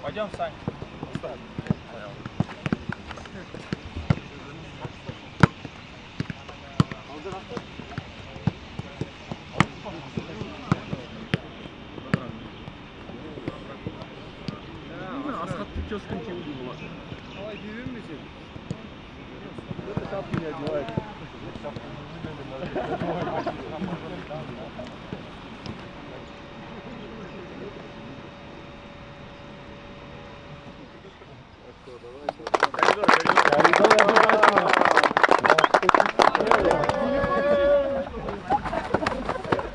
Пойдем, Сань. Асхатты тезкін теуді болады. Қалай берем бе сен? Это шапку не одевает.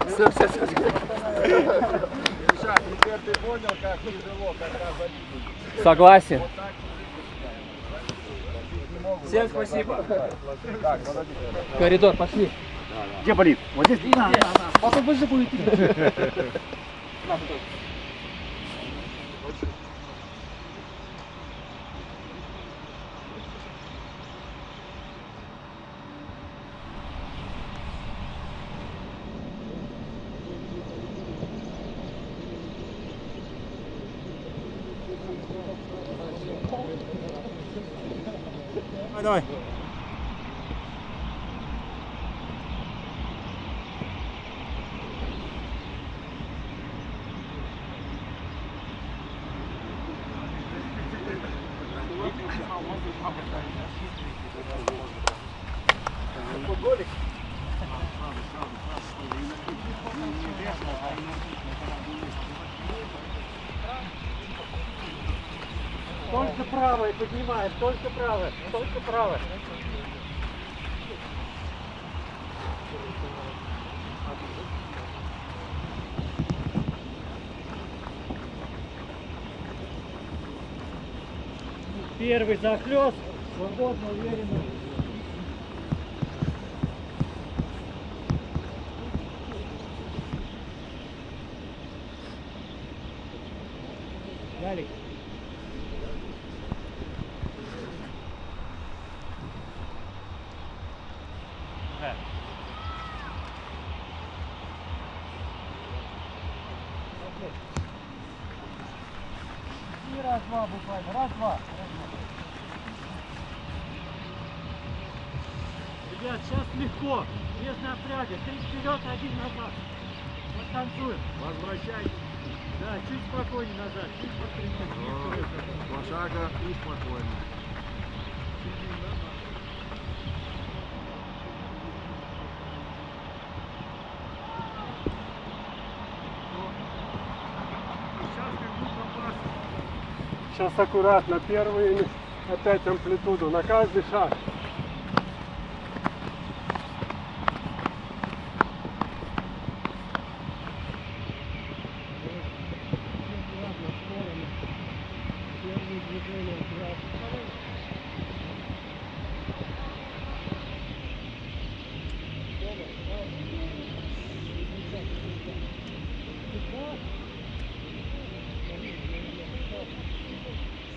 Все. Теперь ты понял, как тяжело, когда залить. Согласен. Всем спасибо. Коридор, пошли. Где болит? Вот здесь? Потом больше будет. Давай. Только правой поднимаешь, только правой, только правой. Первый захлёст, свободно, уверенно. Ялик. И раз-два буквально, раз-два. Ребят, сейчас легко, без напряга. 3 вперед, 1 назад. Вот танцуем. Возвращайтесь. Да, чуть спокойнее назад, чуть спокойнее. Два шага и спокойно. Сейчас аккуратно, первый опять амплитуду, на каждый шаг.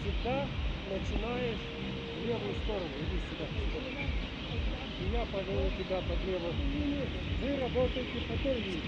Всегда начинаешь в левую сторону, иди сюда. И я поведу тебя под левую. Вы работаете по той линии.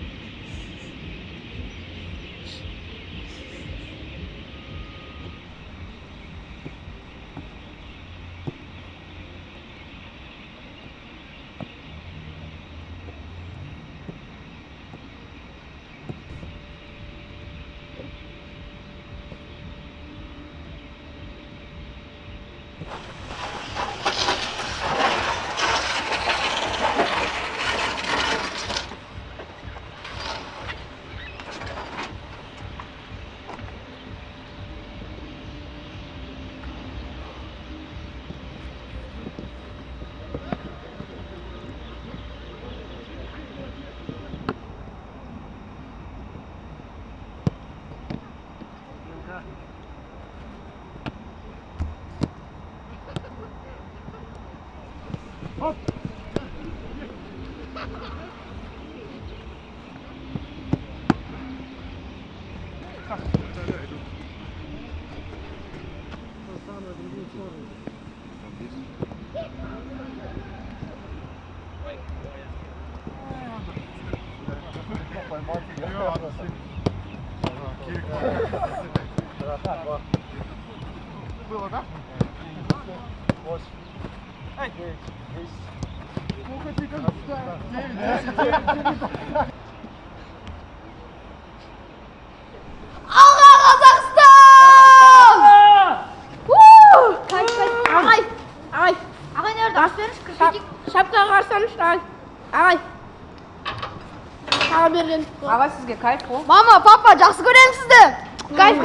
Самое другую сторону. Было, да? Алға Қазақстан! Ағай, ағай не орда? Ас беріңіз, кірпетик. Шапкаға қарсаңызшы, ағай. Тағы берген. Аға сізге кайф қой. Мама, папа, жақсы көремін сізді. Кайф.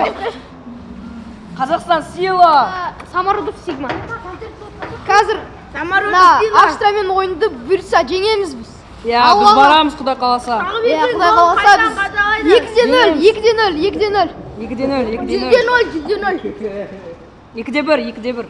Қазақстан сила! Самарудов Сигма. Қазір Австриямен ойынды бұйырса жеңеміз біз. Иә, біз барамыз, құда қаласа. Иә, құдай қаласа біз 2-0, 2-0, 2-0. 2-0, 2-0. 2-0, 2-0. 2-1, 2-1.